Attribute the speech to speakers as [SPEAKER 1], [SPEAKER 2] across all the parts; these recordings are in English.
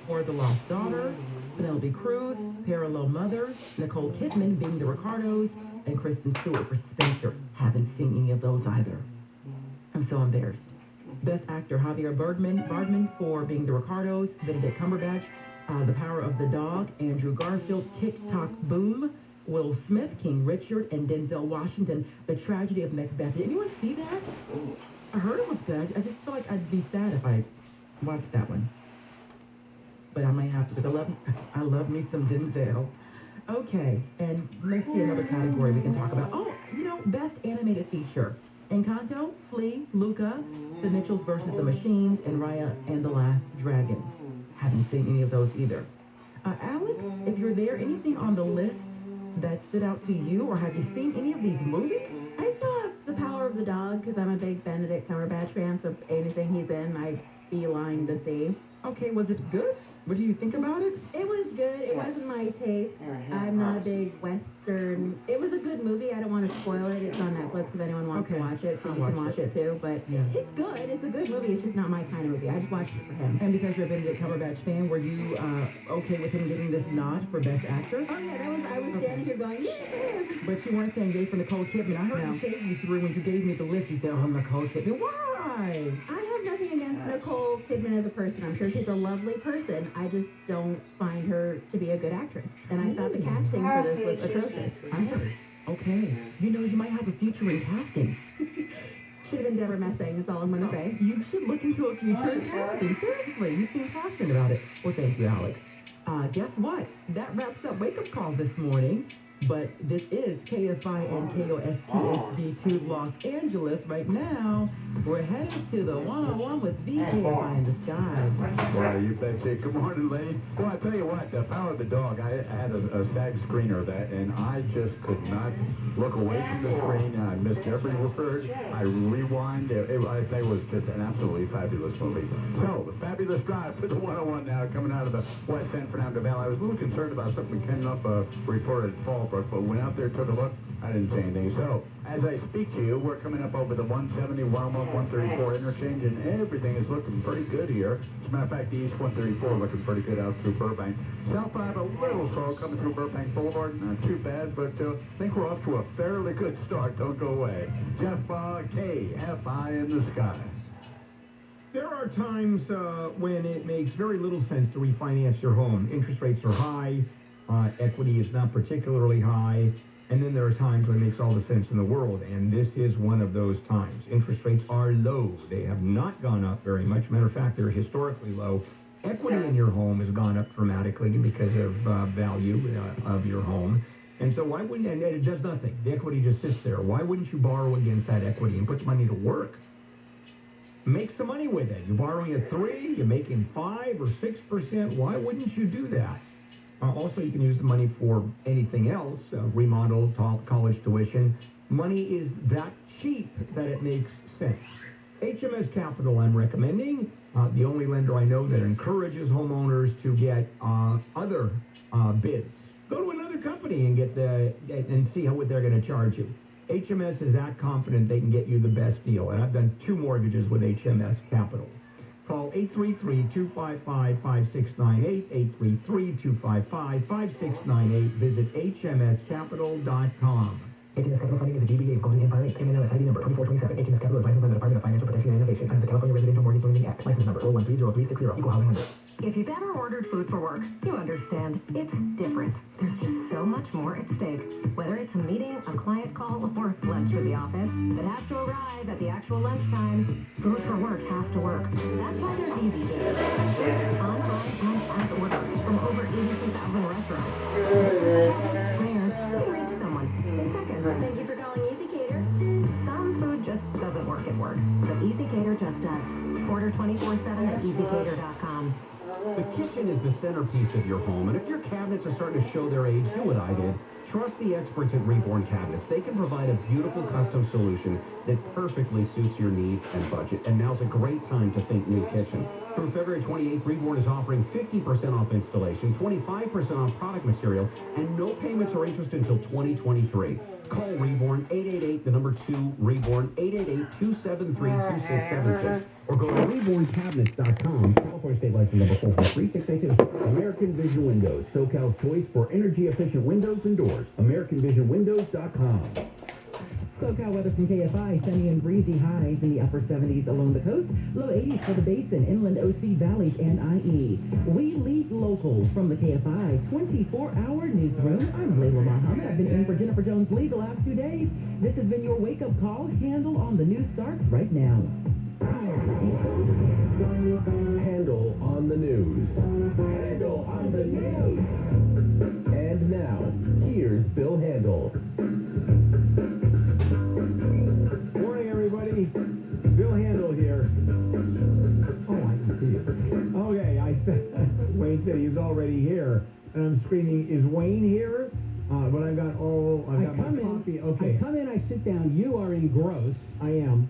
[SPEAKER 1] for The Lost Daughter, Penelope Cruz, Parallel Mothers, Nicole Kidman being the Ricardos, and Kristen Stewart for Spencer. Haven't seen any of those either. I'm so embarrassed. Best Actor Javier Bardman for being the Ricardos, Benedict Cumberbatch, The Power of the Dog, Andrew Garfield, TikTok Boom, Will Smith, King Richard, and Denzel Washington, The Tragedy of Macbeth. Did anyone see that? I heard it was good. I just feel like I'd be sad if I watched that one. But I might have to, because I love me some Denzel. Okay, and let's see another category we can talk about. Oh, Best Animated Feature. Encanto, Flea, Luca, The Mitchells versus the Machines, and Raya and the Last Dragon. Haven't seen any of those either. Alex, if you're there, anything on the list that stood out to you, or have you seen any of these movies?
[SPEAKER 2] I saw The Power of the Dog because I'm a big Benedict Cumberbatch fan, so anything he's in, I beeline to see.
[SPEAKER 1] Okay, was it good? What do you think about it?
[SPEAKER 2] It was good. It wasn't my taste. I'm not a big Western. It was a good movie. I don't want to spoil it. It's on Netflix if anyone wants to watch it, so you can watch it too. But it's good. It's a good movie. It's just not my kind of movie. I just watched it for him.
[SPEAKER 1] And because you're a Benedict Cumberbatch fan, were you okay with him getting this nod for Best Actor?
[SPEAKER 2] Oh yeah, I was standing here going, yeah.
[SPEAKER 1] But you weren't saying yay for Nicole Kidman. I heard you say you threw when you gave me the list. You said, oh, Nicole Kidman. Why?
[SPEAKER 2] I have nothing against Nicole Kidman as a person. I'm sure she's a lovely person. I just don't find her to be a good actress. And I thought the casting for this was atrocious.
[SPEAKER 1] Okay. You might have a future in casting.
[SPEAKER 2] Should have been Deborah Messing, is all I'm going to say.
[SPEAKER 1] You should look into a future in casting. Seriously, you seem passionate about it. Well, thank you, Alex. Guess what? That wraps up Wake Up Call this morning. But this is KFI and KOSTSB2 Los Angeles. Right now, we're headed to the one-on-one with the KFI in the sky.
[SPEAKER 3] Well, you betcha. Good morning, Lane. Well, I tell you what, The Power of the Dog, I had a SAG screener of that, and I just could not look away from the screen. I missed every word. I rewind. I think it was just an absolutely fabulous movie. So, the fabulous drive to the 101 now, coming out of the West San Fernando Valley. I was a little concerned about something coming up reported at Fallbrook, but went out there, took a look. I didn't say anything. So, as I speak to you, we're coming up over the 170, 101, 134 interchange, and everything is looking pretty good here. As a matter of fact, the East 134 looking pretty good out through Burbank. South 5 a little slow coming through Burbank Boulevard. Not too bad, but I think we're off to a fairly good start. Don't go away. Jeff KFI in the sky.
[SPEAKER 4] There are times when it makes very little sense to refinance your home. Interest rates are high, equity is not particularly high, and then there are times when it makes all the sense in the world, and this is one of those times. Interest rates are low. They have not gone up very much. Matter of fact, they're historically low. Equity in your home has gone up dramatically because of value of your home. And so why wouldn't, and it does nothing. The equity just sits there. Why wouldn't you borrow against that equity and put the money to work? Make some money with it. You're borrowing at 3%, you're making 5 or 6%. Why wouldn't you do that? Also, you can use the money for anything else, remodel, college tuition. Money is that cheap that it makes sense. HMS Capital, I'm recommending, the only lender I know that encourages homeowners to get other bids. Go to another company and get and see what they're going to charge you. HMS is that confident they can get you the best deal, and I've done 2 mortgages with HMS Capital. Call 833-255-5698, 833-255-5698. Visit hmscapital.com.
[SPEAKER 5] HMS Capital Funding is a DBA of Golden Empire Inc. NMLS ID number 2427. HMS Capital is licensed by the Department of Financial Protection and Innovation under the California Residential Mortgage Lending Act. License number 4130360. Equal housing lender.
[SPEAKER 6] If you've ever ordered food for work, you understand it's different. There's just so much more at stake. Whether it's a meeting, a client call, or lunch with the office, it has to arrive at the actual lunchtime. Food for work has to work. That's why there's EasyCater. Online and at order from over 82,000 restaurants. Where you reach someone in seconds. Thank you for calling EasyCater. Some food just doesn't work at work, but EasyCater just does. Order 24/7 at easycater.com.
[SPEAKER 4] The kitchen is the centerpiece of your home, and if your cabinets are starting to show their age, do what I did. Trust the experts at Reborn Cabinets. They can provide a beautiful custom solution that perfectly suits your needs and budget. And now's a great time to think new kitchen. Through February 28th, Reborn is offering 50% off installation, 25% off product material, and no payments or interest until 2023. Call Reborn
[SPEAKER 7] Rayborn 888, the number 2, Rayborn 888-273-2676. Or go to RaybornCabinets.com. California State License number 443-682. American Vision Windows, SoCal's choice for energy-efficient windows and doors. AmericanVisionWindows.com.
[SPEAKER 1] SoCal weather from KFI, sunny and breezy, highs in the upper 70s along the coast, low 80s for the basin, inland OC valleys, and IE. We lead local from the KFI 24-hour newsroom. I'm Layla Muhammad. I've been in for Jennifer Jones-Lee the last 2 days. This has been your wake-up call. Handle on the news starts right now.
[SPEAKER 7] Handle on the news. Handle on the news. And now, here's Bill Handel.
[SPEAKER 4] Morning, everybody. Bill Handel here. Oh, I can see you. Okay, I said, Wayne said he's already here. And I'm screaming, is Wayne here? But I've got my coffee. Okay.
[SPEAKER 8] I come in, I sit down. You are engrossed.
[SPEAKER 4] I am.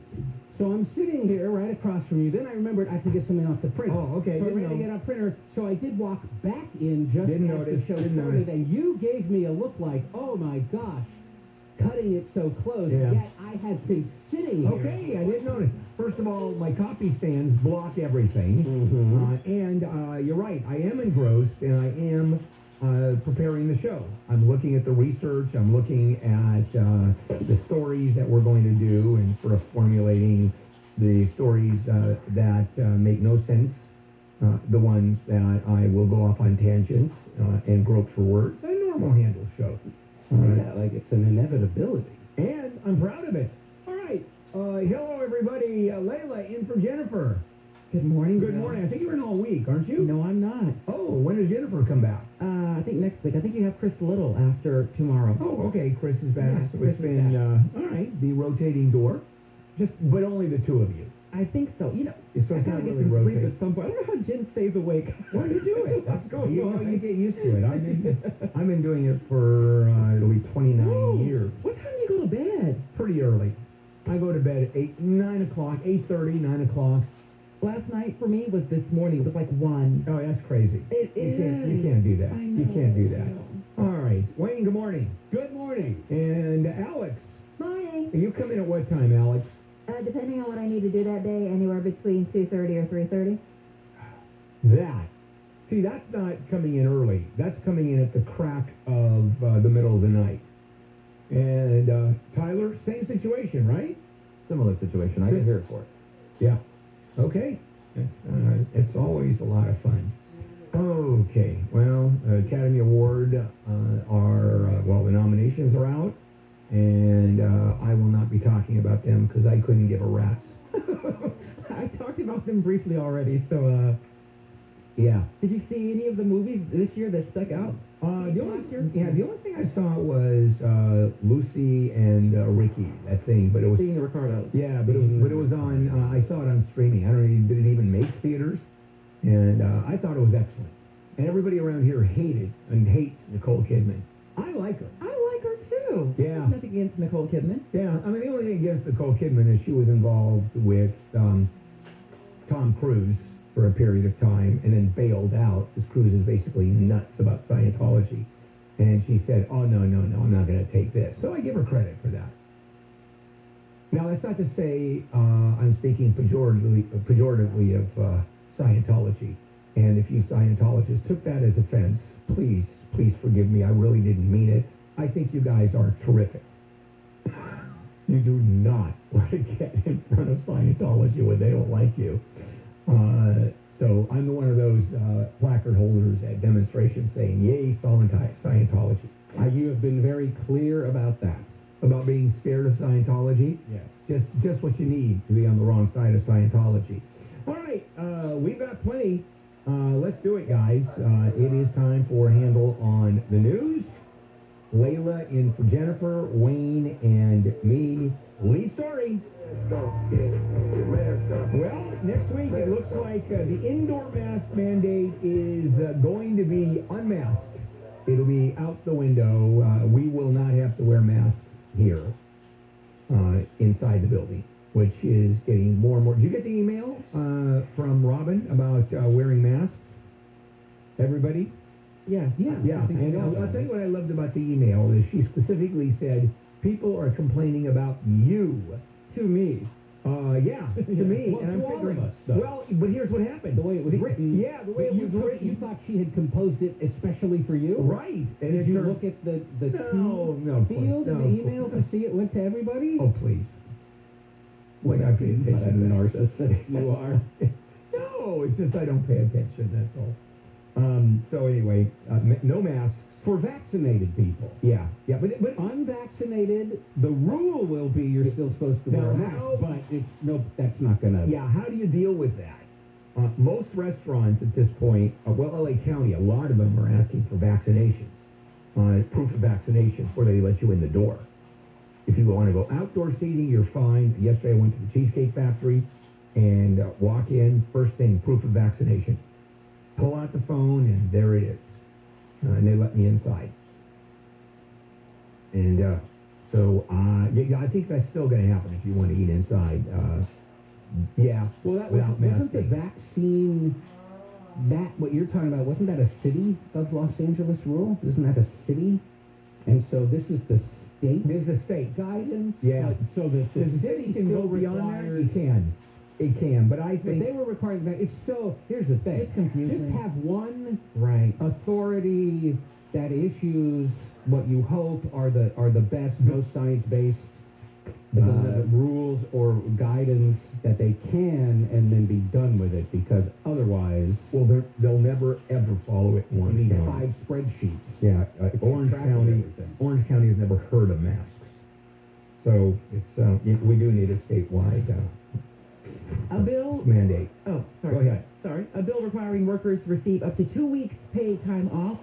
[SPEAKER 8] So I'm sitting here right across from you. Then I remembered I have to get something off the printer.
[SPEAKER 4] Oh, okay.
[SPEAKER 8] So I ran to get a printer. So I did walk back in just
[SPEAKER 4] Didn't
[SPEAKER 8] as
[SPEAKER 4] notice,
[SPEAKER 8] the show
[SPEAKER 4] didn't
[SPEAKER 8] started.
[SPEAKER 4] notice.
[SPEAKER 8] And you gave me a look like, oh my gosh, cutting it so close.
[SPEAKER 4] Yeah.
[SPEAKER 8] Yet I had been sitting here.
[SPEAKER 4] Okay, I didn't notice. First of all, my coffee stands block everything. And you're right, I am engrossed, and I am preparing the show. I'm looking at the research, I'm looking at the stories that we're going to do, and sort of formulating the stories that make no sense, the ones that I will go off on tangents and grope for words. A normal Handle show.
[SPEAKER 8] Yeah, like it's an inevitability.
[SPEAKER 4] And I'm proud of it. All right. Hello, everybody. Layla in for Jennifer.
[SPEAKER 1] Good morning.
[SPEAKER 4] Good morning. I think you're in all week, aren't you?
[SPEAKER 1] No, I'm not.
[SPEAKER 4] Oh, when does Jennifer come back?
[SPEAKER 1] I think next week. I think you have Chris Little after tomorrow.
[SPEAKER 4] Oh, okay. Chris is back.
[SPEAKER 1] Yeah,
[SPEAKER 4] So
[SPEAKER 1] Chris
[SPEAKER 4] it's
[SPEAKER 1] is
[SPEAKER 4] been, all right, the rotating door. But only the two of you.
[SPEAKER 1] I think so. You know,
[SPEAKER 4] So
[SPEAKER 1] I
[SPEAKER 4] it's
[SPEAKER 1] gotta
[SPEAKER 4] not
[SPEAKER 1] get
[SPEAKER 4] really
[SPEAKER 1] some sleep
[SPEAKER 4] rotating.
[SPEAKER 1] at some point. I don't know how Jen stays awake.
[SPEAKER 4] Well, you do it. That's
[SPEAKER 1] Go
[SPEAKER 4] you,
[SPEAKER 1] on.
[SPEAKER 4] you get used to it. I've been doing it for it'll be 29
[SPEAKER 1] Whoa.
[SPEAKER 4] years.
[SPEAKER 1] What time do you go to bed?
[SPEAKER 4] Pretty early. I go to bed at 9 o'clock, 8:30, 9 o'clock.
[SPEAKER 1] Last night for me was this morning. It was like 1.
[SPEAKER 4] Oh, that's crazy.
[SPEAKER 1] It
[SPEAKER 4] You
[SPEAKER 1] is.
[SPEAKER 4] can't do that.
[SPEAKER 1] I
[SPEAKER 4] You
[SPEAKER 1] know,
[SPEAKER 4] can't do
[SPEAKER 1] I
[SPEAKER 4] that.
[SPEAKER 1] know.
[SPEAKER 4] All right. Wayne, good morning.
[SPEAKER 8] Good morning.
[SPEAKER 4] And Alex,
[SPEAKER 2] Morning.
[SPEAKER 4] you come in at what time, Alex?
[SPEAKER 2] Depending on what I need to do that day, anywhere between 2:30 or 3:30.
[SPEAKER 4] See, that's not coming in early. That's coming in at the crack of the middle of the night. And Tyler, same situation, right?
[SPEAKER 9] Similar situation. I get here for it.
[SPEAKER 4] Yeah. Okay. It's always a lot of fun. Okay. Well, Academy Award the nominations are out, and I will not be talking about them because I couldn't give a rat's.
[SPEAKER 1] I talked about them briefly already, so,
[SPEAKER 4] Yeah.
[SPEAKER 1] did you see any of the movies this year that stuck out?
[SPEAKER 4] The only thing I saw was Lucy and Ricky, that thing, but it was
[SPEAKER 1] Seeing the Ricardos.
[SPEAKER 4] yeah, but it was on. I saw it on streaming. I don't know, did it even make theaters? And I thought it was excellent. And everybody around here hated and hates Nicole Kidman. I like her.
[SPEAKER 1] I like her too.
[SPEAKER 4] Yeah.
[SPEAKER 1] There's nothing against Nicole Kidman.
[SPEAKER 4] Yeah, I mean the only thing against Nicole Kidman is she was involved with Tom Cruise for a period of time and then bailed out because Cruise is basically nuts about Scientology. And she said, oh, no, I'm not going to take this. So I give her credit for that. Now, that's not to say I'm speaking pejoratively of Scientology. And if you Scientologists took that as offense, please forgive me. I really didn't mean it. I think you guys are terrific. You do not want to get in front of Scientology when they don't like you. So I'm one of those placard holders at demonstrations saying, yay, Scientology.
[SPEAKER 9] You have been very clear about that.
[SPEAKER 4] About being scared of Scientology?
[SPEAKER 9] Yes.
[SPEAKER 4] Just what you need to be on the wrong side of Scientology. All right, we've got plenty. Let's do it, guys. It is time for Handle on the News. Layla in for Jennifer, Wayne, and me. Lead story. Well, next week it looks like the indoor mask mandate is going to be unmasked. It'll be out the window. We will not have to wear masks here inside the building, which is getting more and more. Did you get the email from Robin about wearing masks? Everybody?
[SPEAKER 1] Yeah.
[SPEAKER 4] Yeah, and I'll tell you what I loved about the email is she specifically said, People are complaining about you.
[SPEAKER 8] To me.
[SPEAKER 4] Yeah, to me.
[SPEAKER 8] Well,
[SPEAKER 4] and I'm
[SPEAKER 8] to all
[SPEAKER 4] figuring,
[SPEAKER 8] of us, though.
[SPEAKER 4] well, but here's what happened.
[SPEAKER 8] The way it was written.
[SPEAKER 4] Yeah, the way it was written.
[SPEAKER 8] You thought she had composed it especially for you?
[SPEAKER 4] Right. And
[SPEAKER 8] Did
[SPEAKER 4] it
[SPEAKER 8] you
[SPEAKER 4] turned-
[SPEAKER 8] look at the
[SPEAKER 4] No,
[SPEAKER 8] field in the email to see it went to everybody?
[SPEAKER 4] Oh, please. Like I pay attention to the narcissist.
[SPEAKER 8] You are.
[SPEAKER 4] No, it's just I don't pay attention, that's all. So anyway, no masks.
[SPEAKER 8] For vaccinated people.
[SPEAKER 4] Yeah, but
[SPEAKER 8] Unvaccinated, the rule will be you're still supposed to wear a
[SPEAKER 4] Now,
[SPEAKER 8] mask,
[SPEAKER 4] how-
[SPEAKER 8] but that's not gonna.
[SPEAKER 4] yeah, how do you deal with that? Most restaurants at this point, well, LA County, a lot of them are asking for vaccinations, proof of vaccination before they let you in the door. If you want to go outdoor seating, you're fine. Yesterday I went to the Cheesecake Factory and walk in, first thing, proof of vaccination. Pull out the phone and there it is. And they let me inside. And yeah, I think that's still going to happen if you want to eat inside. Yeah,
[SPEAKER 8] Well, that
[SPEAKER 4] without
[SPEAKER 8] wasn't the
[SPEAKER 4] masking.
[SPEAKER 8] vaccine. That what you're talking about? Wasn't that a city of Los Angeles rule? Isn't that a city? And so this is the state.
[SPEAKER 4] There's a state.
[SPEAKER 8] Guidance.
[SPEAKER 4] Yeah.
[SPEAKER 8] So the
[SPEAKER 4] city can
[SPEAKER 8] still
[SPEAKER 4] go beyond that.
[SPEAKER 8] requires-
[SPEAKER 4] It can, but I
[SPEAKER 8] But
[SPEAKER 4] think
[SPEAKER 8] they were requiring that. It's so. Here's the thing.
[SPEAKER 2] It's confusing.
[SPEAKER 8] Just have one
[SPEAKER 4] right.
[SPEAKER 8] authority that issues what you hope are the best, most science-based rules or guidance that they can, and then be done with it. Because otherwise,
[SPEAKER 4] Well, they'll never ever follow it in
[SPEAKER 8] you
[SPEAKER 4] Orange
[SPEAKER 8] need
[SPEAKER 4] County.
[SPEAKER 8] 5 spreadsheets.
[SPEAKER 4] Yeah, Orange
[SPEAKER 8] track of
[SPEAKER 4] County.
[SPEAKER 8] everything.
[SPEAKER 4] Orange County has never heard of masks, so it's we do need a statewide
[SPEAKER 1] A bill.
[SPEAKER 4] mandate.
[SPEAKER 1] Oh, sorry.
[SPEAKER 4] Go ahead.
[SPEAKER 1] Sorry. A bill requiring workers to receive up to 2 weeks paid time off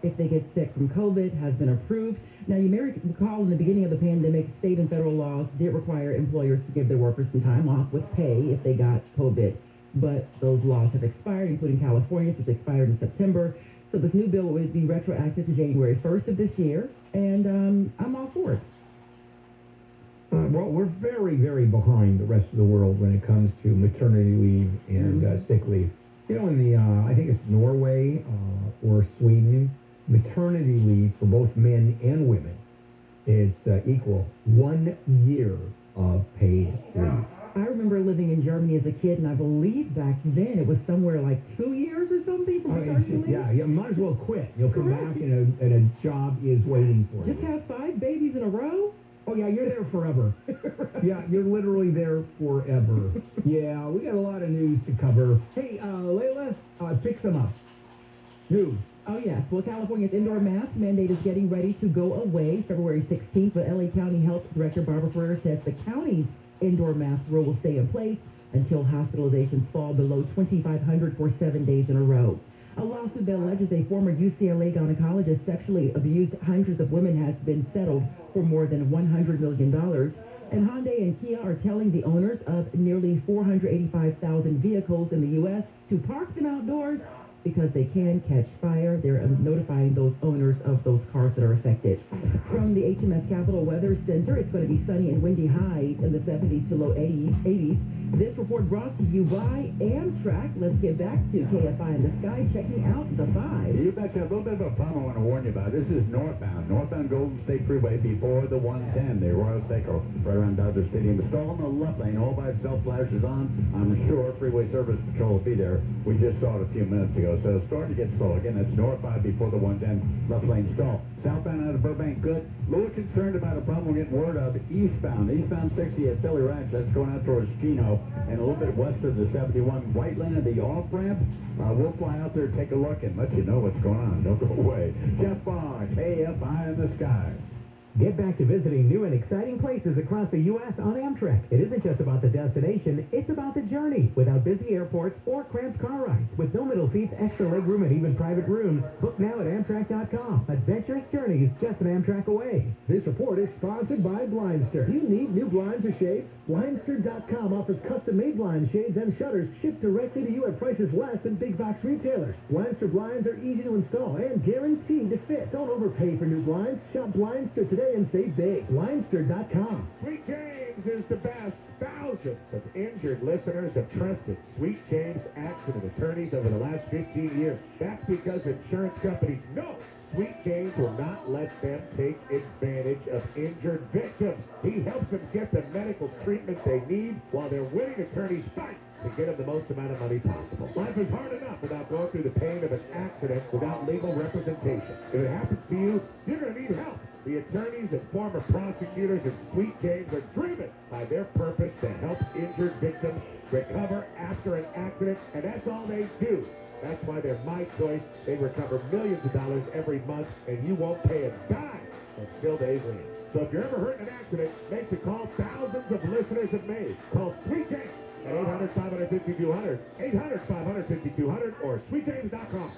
[SPEAKER 1] if they get sick from COVID has been approved. Now, you may recall in the beginning of the pandemic, state and federal laws did require employers to give their workers some time off with pay if they got COVID. But those laws have expired, including California's, which expired in September. So this new bill would be retroactive to January 1st of this year, and I'm all for it.
[SPEAKER 4] Well, we're very, very behind the rest of the world when it comes to maternity leave and sick leave. You know, in the I think it's Norway or Sweden, maternity leave for both men and women is equal 1 year of paid leave.
[SPEAKER 1] I remember living in Germany as a kid, and I believe back then it was somewhere like 2 years or something for maternity leave.
[SPEAKER 4] Yeah, you might as well quit. You'll come back and a job is waiting for you.
[SPEAKER 1] Just have 5 babies in a row?
[SPEAKER 4] Oh, yeah, you're there forever. Yeah, you're literally there forever. Yeah, we got a lot of news to cover. Hey, Layla, pick some up. News.
[SPEAKER 1] Oh, yes. Well, California's indoor mask mandate is getting ready to go away February 16th, but LA County Health Director Barbara Ferrer says the county's indoor mask rule will stay in place until hospitalizations fall below 2,500 for 7 days in a row. A lawsuit that alleges a former UCLA gynecologist sexually abused hundreds of women has been settled for more than $100 million. And Hyundai and Kia are telling the owners of nearly 485,000 vehicles in the U.S. to park them outdoors because they can catch fire. They're notifying those owners of those cars that are affected. From the HMS Capital Weather Center, it's going to be sunny and windy highs in the 70s to low 80s. This report brought to you by Amtrak. Let's get back to KFI in the Sky, checking out the 5.
[SPEAKER 3] You betcha. A little bit of a problem I want to warn you about. This is northbound Golden State Freeway before the 110, the Royal Seiko, right around Dodger Stadium. The stall in the left lane all by itself flashes on. I'm sure Freeway Service Patrol will be there. We just saw it a few minutes ago. So it's starting to get slow. Again, that's northbound before the 110 left lane stall. Southbound out of Burbank, good. A little concerned about a problem we're getting word of eastbound 60 at Philly Ranch. That's going out towards Chino and a little bit west of the 71 White Lane of the off-ramp. We'll fly out there, take a look, and let you know what's going on. Don't go away. Jeff Bond, KFI in the Sky.
[SPEAKER 5] Get back to visiting new and exciting places across the U.S. on Amtrak. It isn't just about the destination, it's about the journey. Without busy airports or cramped car rides. With no middle seats, extra legroom, and even private rooms. Book now at Amtrak.com. Adventurous journeys just an Amtrak away. This report is sponsored by Blindster. Do you need new blinds or shades? Blindster.com offers custom-made blind shades and shutters shipped directly to you at prices less than big box retailers. Blindster blinds are easy to install and guaranteed to fit. Don't overpay for new blinds. Shop Blindster today and save big. Blindster.com.
[SPEAKER 10] Sweet James is the best. Thousands of injured listeners have trusted Sweet James accident attorneys over the last 15 years. That's because insurance companies know Sweet James will not let them take advantage of injured victims. He helps them get the medical treatment they need while their winning attorneys fight to get them the most amount of money possible. Life is hard enough without going through the pain of an accident without legal representation. If it happens to you, you're going to need help. The attorneys and former prosecutors at Sweet James are driven by their purpose to help injured victims recover after an accident, and that's all they do. That's why they're my choice. They recover millions of dollars every month, and you won't pay a dime until they win. So if you're ever hurt in an accident, make the call thousands of listeners have made. Call Sweet James at 800-550-200, 800-550-200, or sweetjames.com.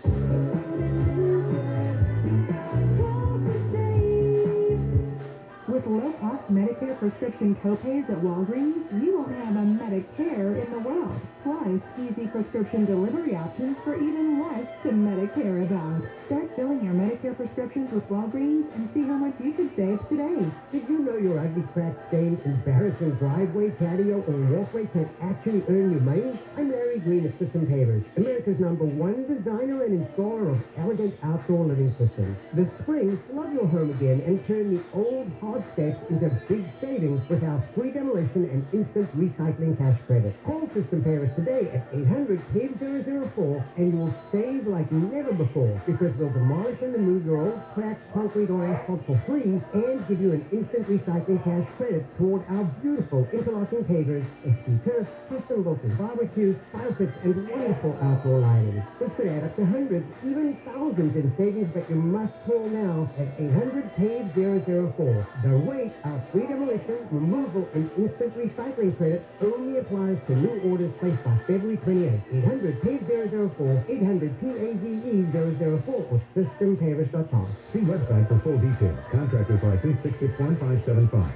[SPEAKER 11] With low-cost Medicare prescription copays at Walgreens, you won't have a Medicare in the world. Plus, easy prescription delivery options for even less than Medicare about. Start filling your Medicare prescriptions with Walgreens and see how much you could save today.
[SPEAKER 5] Did you know your ugly, cracked, stained, embarrassing driveway, patio, or walkway can actually earn you money? I'm Larry Green of System Pavers, America's #1 designer and installer of elegant outdoor living systems. This spring, love your home again and turn the old hard steps into big savings with our free demolition and instant recycling cash credit. Call System Pavers today at 800-PAVE-004 and you will save like never before because they'll demolish and remove your old cracked concrete or asphalt for free and give you an instant recycling cash credit toward our beautiful interlocking pavers, SB turf, custom local barbecues, fire pits, and wonderful outdoor lighting. This could add up to hundreds, even thousands in savings, but you must call now at 800-PAVE-004. The rate, our free demolition, removal, and instant recycling credit only applies to new orders placed by February 28th. 800-PAVE-004, 800-PAVE-004, or SystemPavers.com.
[SPEAKER 7] See website for full details. Contractor's license 661-575.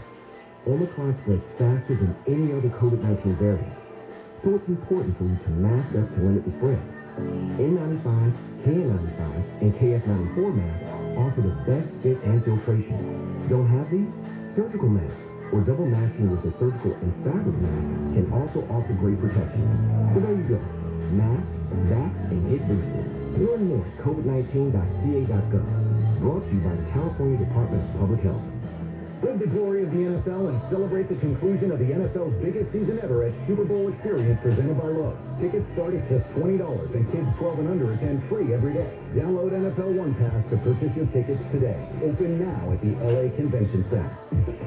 [SPEAKER 12] Omicron spreads faster than any other COVID-19 variant, so it's important for you to mask up to limit the spread. N95, KN95, and KF94 masks offer the best fit and filtration. Don't have these? Surgical masks or double masking with a surgical and fabric mask can also offer great protection. So there you go. Mask, vax, and get boosted. Learn more at covid19.ca.gov. Brought to you by the California Department of Public Health.
[SPEAKER 7] Live the glory of the NFL and celebrate the conclusion of the NFL's biggest season ever at Super Bowl Experience presented by Lowe's. Tickets start at just $20 and kids 12 and under attend free every day. Download NFL One Pass to purchase your tickets today. Open now at the LA Convention Center.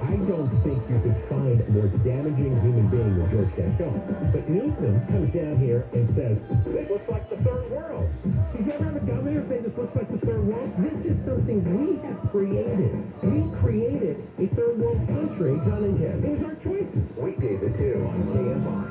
[SPEAKER 5] I don't think you could find a more damaging human being than George Gascon. But Newsom comes down here and says, this looks like the third world. Did you ever have a governor say this looks like the third world? This is something we have created. We created a third world country, John and Ken. Those are choices.
[SPEAKER 7] Weekdays at 2 on KFI.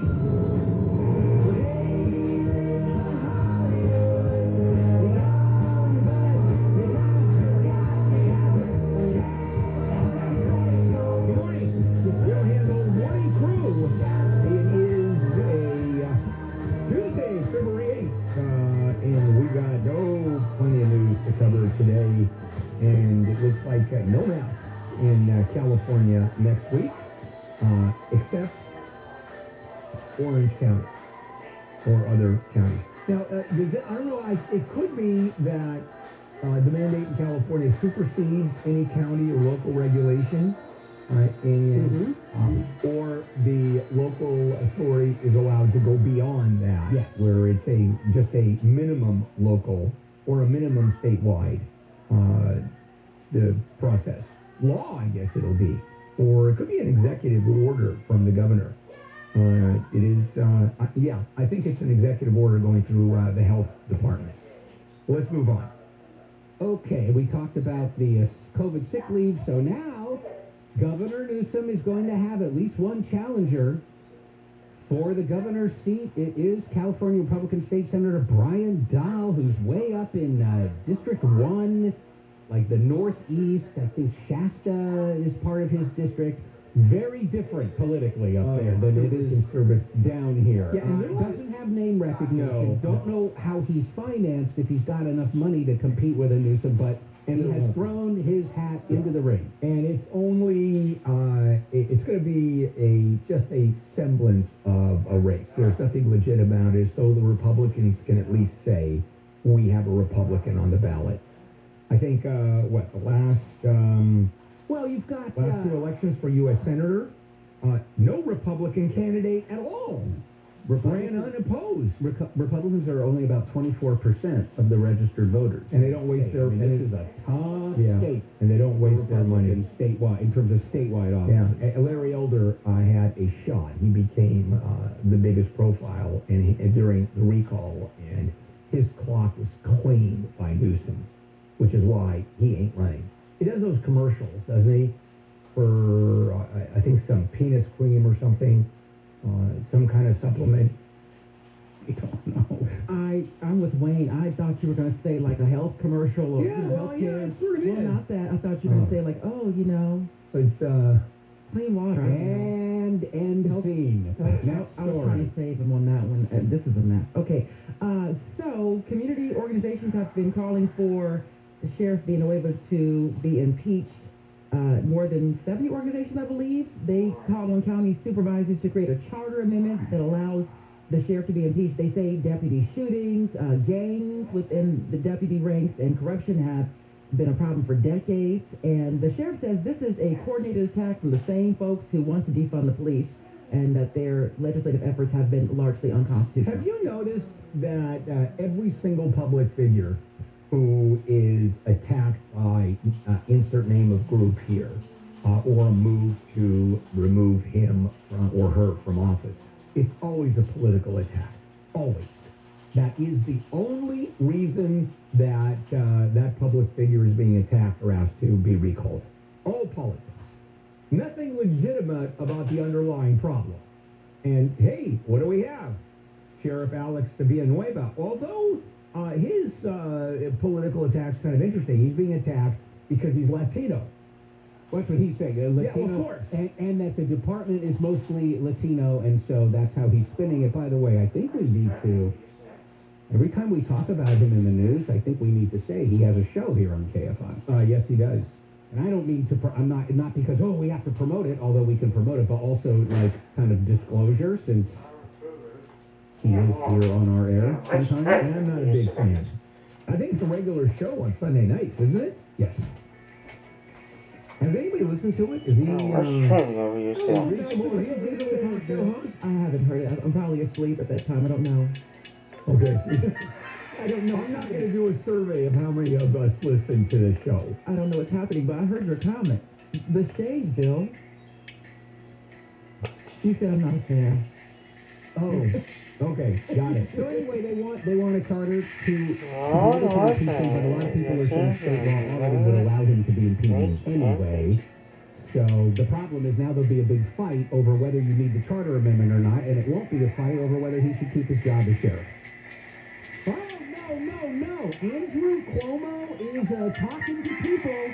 [SPEAKER 4] Today, and it looks like no mask in California next week, except Orange County or other counties. Now, I don't know, it could be that the mandate in California supersedes any county or local regulation, and or the local authority is allowed to go beyond that, where it's just a minimum local or a minimum statewide the process. Law, I guess it'll be. Or it could be an executive order from the governor. It is, I think it's an executive order going through the health department. Let's move on.
[SPEAKER 8] Okay, we talked about the COVID sick leave, so now Governor Newsom is going to have at least one challenger for the governor's seat. It is California Republican State Senator Brian Dahl, who's way up in District 1, like the northeast. I think Shasta is part of his district. Very different politically up there than it is down here. Yeah, and doesn't have name recognition. No. Don't know how he's financed, if he's got enough money to compete with a Newsom, but he has thrown his hat into the ring.
[SPEAKER 4] And it's only, it's going to be just a semblance of a race. There's nothing legit about it, so the Republicans can at least say, we have a Republican on the ballot. I think, the
[SPEAKER 5] Well, you've got
[SPEAKER 4] last two elections for U.S. Senator, no Republican candidate at all ran unopposed.
[SPEAKER 8] Republicans are only about 24% of the registered voters.
[SPEAKER 4] And they don't waste their...
[SPEAKER 8] this is a tough state.
[SPEAKER 4] And they don't waste their money.
[SPEAKER 8] Statewide, in terms of statewide
[SPEAKER 4] Yeah,
[SPEAKER 8] offices.
[SPEAKER 4] Larry Elder had a shot. He became the biggest profile during the recall, and his clock was cleaned by Newsom, which is why he ain't running. He does those commercials, doesn't he? For, I think, some penis cream or something, some kind of supplement.
[SPEAKER 8] I don't know.
[SPEAKER 5] I'm with Wayne. I thought you were going to say like a health commercial or healthcare.
[SPEAKER 4] it sort of
[SPEAKER 5] Well,
[SPEAKER 4] is.
[SPEAKER 5] not that. I thought you were going to say like, oh, you know,
[SPEAKER 4] It's,
[SPEAKER 5] clean water.
[SPEAKER 8] And end scene.
[SPEAKER 5] I was trying to save him on that one. This is a mess. Okay. So community organizations have been calling for the Sheriff Villanueva to be impeached. More than 70 organizations, I believe. They called on county supervisors to create a charter amendment that allows the sheriff to be impeached. They say deputy shootings, gangs within the deputy ranks, and corruption have been a problem for decades. And the sheriff says this is a coordinated attack from the same folks who want to defund the police, and that their legislative efforts have been largely unconstitutional.
[SPEAKER 4] have you noticed that every single public figure who is attacked by insert name of group here, or a move to remove him or her from office, it's always a political attack. Always. That is the only reason that that public figure is being attacked or asked to be recalled. All politics. Nothing legitimate about the underlying problem. And hey, what do we have? Sheriff Alex Villanueva. Although his political attack's kind of interesting. He's being attacked because he's Latino.
[SPEAKER 8] That's what he's saying. Latino,
[SPEAKER 4] Yeah, well, of course.
[SPEAKER 8] And that the department is mostly Latino, and so that's how he's spinning it. By the way, I think we need to, every time we talk about him in the news, I think we need to say he has a show here on KFI.
[SPEAKER 4] Yes, he does.
[SPEAKER 8] And I don't mean to, I'm not because, we have to promote it, although we can promote it, but also, like, kind of disclosure, since he is here on our air sometimes.
[SPEAKER 4] And I'm not a big fan. I think it's a regular show on Sunday nights, isn't it?
[SPEAKER 8] Yes.
[SPEAKER 4] Has anybody listened to it? Is he,
[SPEAKER 5] I haven't heard it. I'm probably asleep at that time. I don't know.
[SPEAKER 4] Okay. I don't know. I'm not going to do a survey of how many of us listen to the show.
[SPEAKER 5] I don't know what's happening, but I heard your comment. The shade, Bill. You said I'm not a fan.
[SPEAKER 4] Oh, okay, got it.
[SPEAKER 8] So anyway, they want a charter to but a lot of people are saying state law already would allow him to be impeached anyway. So the problem is now there'll be a big fight over whether you need the charter amendment or not, and it won't be a fight over whether he should keep his job as sheriff. Oh, no. Andrew Cuomo is talking to people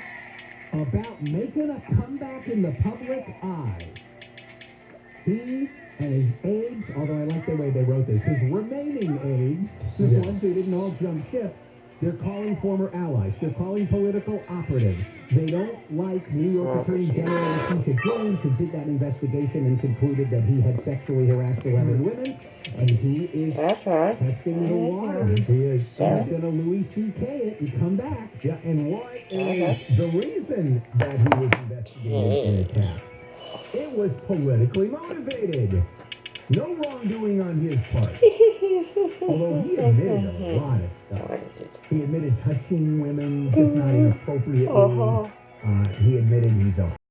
[SPEAKER 8] about making a comeback in the public eye. He and his aides, although I like the way they wrote this, his remaining aides, the ones who didn't all jump ship, they're calling former allies. They're calling political operatives. They don't like New York Attorney General Letitia James, who did that investigation and concluded that he had sexually harassed 11 women. And he is testing the water.
[SPEAKER 4] He is.
[SPEAKER 8] He's going to Louis C.K. it and come back.
[SPEAKER 4] Yeah, and what is the reason that he was investigated and attacked? It was politically motivated. No wrongdoing on his part. Although he admitted a lot of stuff. He admitted touching women just not inappropriately. He admitted he's a